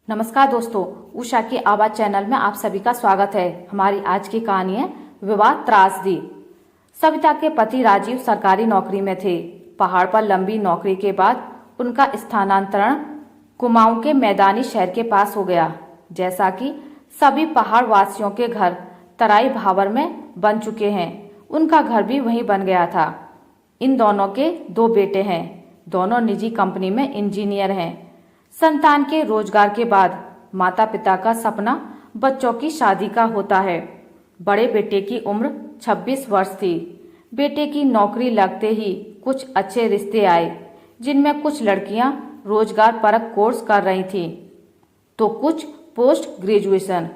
नमस्कार दोस्तों, उषा की आवाज चैनल में आप सभी का स्वागत है। हमारी आज की कहानी है विवाद त्रासदी। सविता के पति राजीव सरकारी नौकरी में थे। पहाड़ पर लंबी नौकरी के बाद उनका स्थानांतरण कुमाऊं के मैदानी शहर के पास हो गया। जैसा कि सभी पहाड़ वासियों के घर तराई भावर में बन चुके हैं, उनका घर भी वहीं बन गया था। इन दोनों के 2 बेटे हैं। दोनों निजी कंपनी में इंजीनियर हैं। संतान के रोजगार के बाद माता पिता का सपना बच्चों की शादी का होता है। बड़े बेटे की उम्र 26 वर्ष थी। बेटे की नौकरी लगते ही कुछ अच्छे रिश्ते आए, जिनमें कुछ लड़कियां रोजगार परक कोर्स कर रही थीं, तो कुछ पोस्ट ग्रेजुएशन।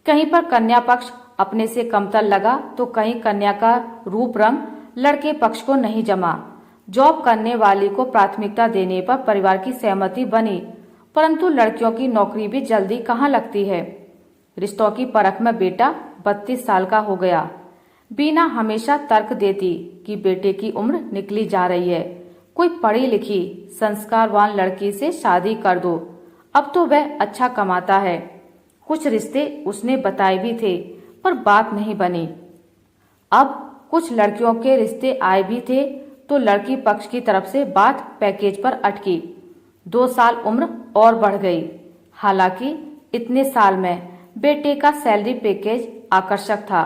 कहीं पर कन्या पक्ष अपने से कमतर लगा, तो कहीं कन्या का रूप रंग लड़के पक्ष को नहीं जमा। जॉब करने वाली को प्राथमिकता देने पर परिवार की सहमति बनी, परंतु लड़कियों की नौकरी भी जल्दी कहाँ लगती है। रिश्तों की परख में बेटा 32 साल का हो गया। बीना हमेशा तर्क देती कि बेटे की उम्र निकली जा रही है, कोई पढ़ी लिखी संस्कारवान लड़की से शादी कर दो, अब तो वह अच्छा कमाता है। कुछ रिश्ते उसने बताए भी थे, पर बात नहीं बनी। अब कुछ लड़कियों के रिश्ते आए भी थे, तो लड़की पक्ष की तरफ से बात पैकेज पर अटकी। 2 साल उम्र और बढ़ गई। हालांकि इतने साल में बेटे का सैलरी पैकेज आकर्षक था।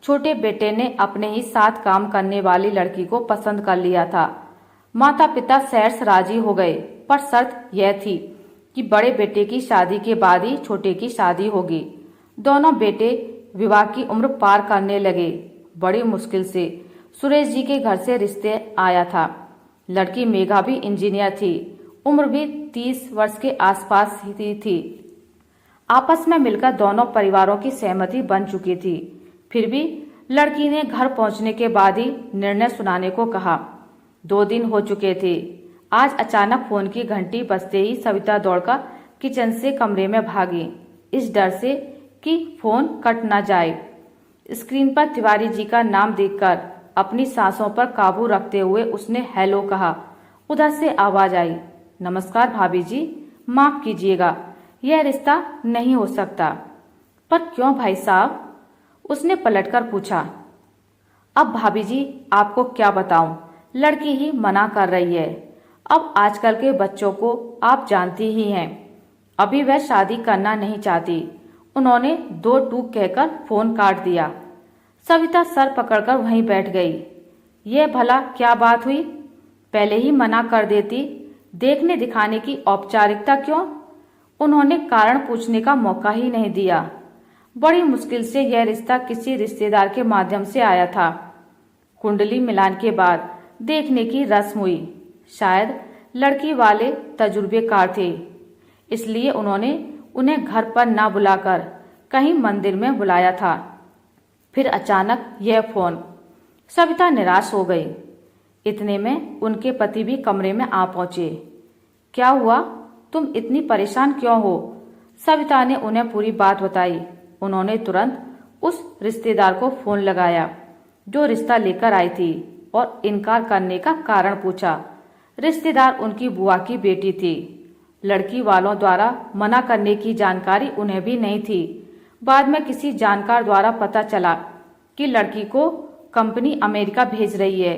छोटे बेटे ने अपने ही साथ काम करने वाली लड़की को पसंद कर लिया था। माता पिता सैर राजी हो गए, पर शर्त यह थी कि बड़े बेटे की शादी के बाद ही छोटे की शादी होगी। दोनों बेटे विवाह की उम्र पार करने लगे। बड़ी मुश्किल से सुरेश जी के घर से रिश्ते आया था। लड़की मेघा भी इंजीनियर थी। उम्र भी 30 वर्ष के आसपास ही थी। आपस में मिलकर दोनों परिवारों की सहमति बन चुकी थी। फिर भी लड़की ने घर पहुंचने के बाद ही निर्णय सुनाने को कहा। 2 दिन हो चुके थे। आज अचानक फोन की घंटी बजते ही सविता दौड़कर किचन से कमरे में भागी, इस डर से कि फोन कट ना जाए। स्क्रीन पर तिवारी जी का नाम देखकर अपनी सांसों पर काबू रखते हुए उसने हेलो कहा। उधर से आवाज आई, नमस्कार भाभी जी, माफ कीजिएगा, यह रिश्ता नहीं हो सकता। पर क्यों भाई साहब? उसने पलटकर पूछा। अब भाभी जी आपको क्या बताऊं, लड़की ही मना कर रही है। अब आजकल के बच्चों को आप जानती ही हैं। अभी वह शादी करना नहीं चाहती। उन्होंने 2 टूक कहकर फोन काट दिया। सविता सर पकड़कर वहीं बैठ गई। यह भला क्या बात हुई? पहले ही मना कर देती। देखने दिखाने की औपचारिकता क्यों? उन्होंने कारण पूछने का मौका ही नहीं दिया। बड़ी मुश्किल से यह रिश्ता किसी रिश्तेदार के माध्यम से आया था। कुंडली मिलान के बाद देखने की रस्म हुई। शायद लड़की वाले तजुर्बेकार थे, इसलिए उन्होंने उन्हें घर पर ना बुलाकर कहीं मंदिर में बुलाया था। फिर अचानक यह फोन। सविता निराश हो गई। इतने में उनके पति भी कमरे में आ पहुंचे। क्या हुआ? तुम इतनी परेशान क्यों हो? सविता ने उन्हें पूरी बात बताई। उन्होंने तुरंत उस रिश्तेदार को फोन लगाया जो रिश्ता लेकर आई थी और इनकार करने का कारण पूछा। रिश्तेदार उनकी बुआ की बेटी थी। लड़की वालों द्वारा मना करने की जानकारी उन्हें भी नहीं थी। बाद में किसी जानकार द्वारा पता चला कि लड़की को कंपनी अमेरिका भेज रही है।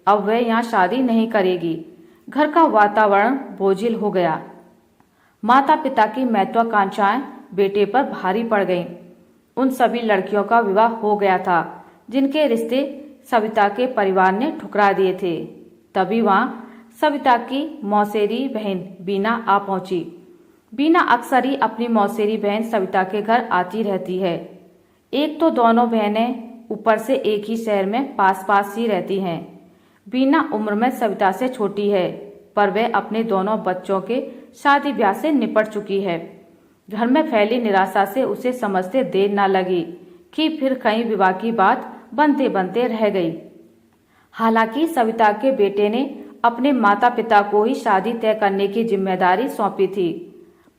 अब वह यहाँ शादी नहीं करेगी। घर का वातावरण बोझिल हो गया। माता पिता की महत्वाकांक्षाएं बेटे पर भारी पड़ गईं। उन सभी लड़कियों का विवाह हो गया था जिनके रिश्ते सविता के परिवार ने ठुकरा दिए थे। तभी वहाँ सविता की मौसेरी बहन बीना आ पहुंची। बीना अक्सर ही अपनी मौसेरी बहन सविता के घर आती रहती है। एक तो दोनों बहनें ऊपर से एक ही शहर में पास पास ही रहती हैं। बीना उम्र में सविता से छोटी है, पर वह अपने दोनों बच्चों के शादी ब्याह से निपट चुकी है। घर में फैली निराशा से उसे समझते देर न लगी कि फिर कहीं विवाह की बात बनते बनते रह गई। हालांकि सविता के बेटे ने अपने माता पिता को ही शादी तय करने की जिम्मेदारी सौंपी थी,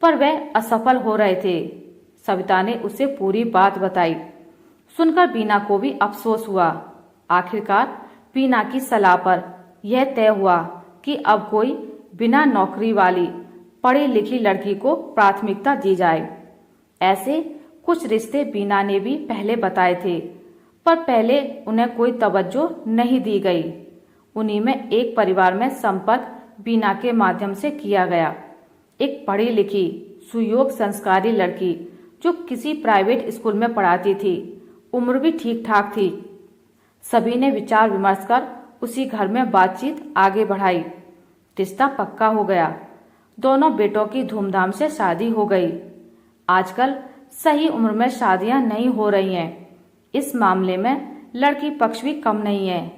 पर वह असफल हो रहे थे। सविता ने उसे पूरी बात बताई। सुनकर बीना को भी अफसोस हुआ। आखिरकार बीना की सलाह पर यह तय हुआ कि अब कोई बिना नौकरी वाली पढ़ी लिखी लड़की को प्राथमिकता दी जाए। ऐसे कुछ रिश्ते बीना ने भी पहले बताए थे, पर पहले उन्हें कोई तवज्जो नहीं दी गई। उन्हीं में एक परिवार में संपर्क बीना के माध्यम से किया गया। एक पढ़ी लिखी सुयोग संस्कारी लड़की जो किसी प्राइवेट स्कूल में पढ़ाती थी, उम्र भी ठीक ठाक थी। सभी ने विचार विमर्श कर उसी घर में बातचीत आगे बढ़ाई। रिश्ता पक्का हो गया। दोनों बेटों की धूमधाम से शादी हो गई। आजकल सही उम्र में शादियां नहीं हो रही हैं। इस मामले में लड़की पक्ष भी कम नहीं है।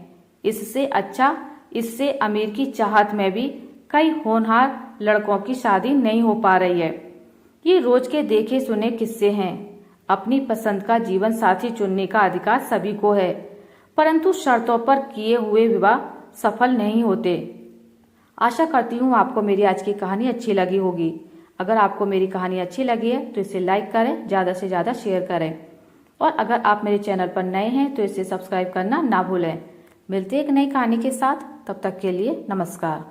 इससे अच्छा, इससे अमीर की चाहत में भी कई होनहार लड़कों की शादी नहीं हो पा रही है। ये रोज के देखे सुने किस्से हैं। अपनी पसंद का जीवन साथी चुनने का अधिकार सभी को है, परंतु शर्तों पर किए हुए विवाह सफल नहीं होते। आशा करती हूँ आपको मेरी आज की कहानी अच्छी लगी होगी। अगर आपको मेरी कहानी अच्छी लगी है तो इसे लाइक करें, ज़्यादा से ज़्यादा शेयर करें, और अगर आप मेरे चैनल पर नए हैं तो इसे सब्सक्राइब करना ना भूलें। मिलते हैं एक नई कहानी के साथ, तब तक के लिए नमस्कार।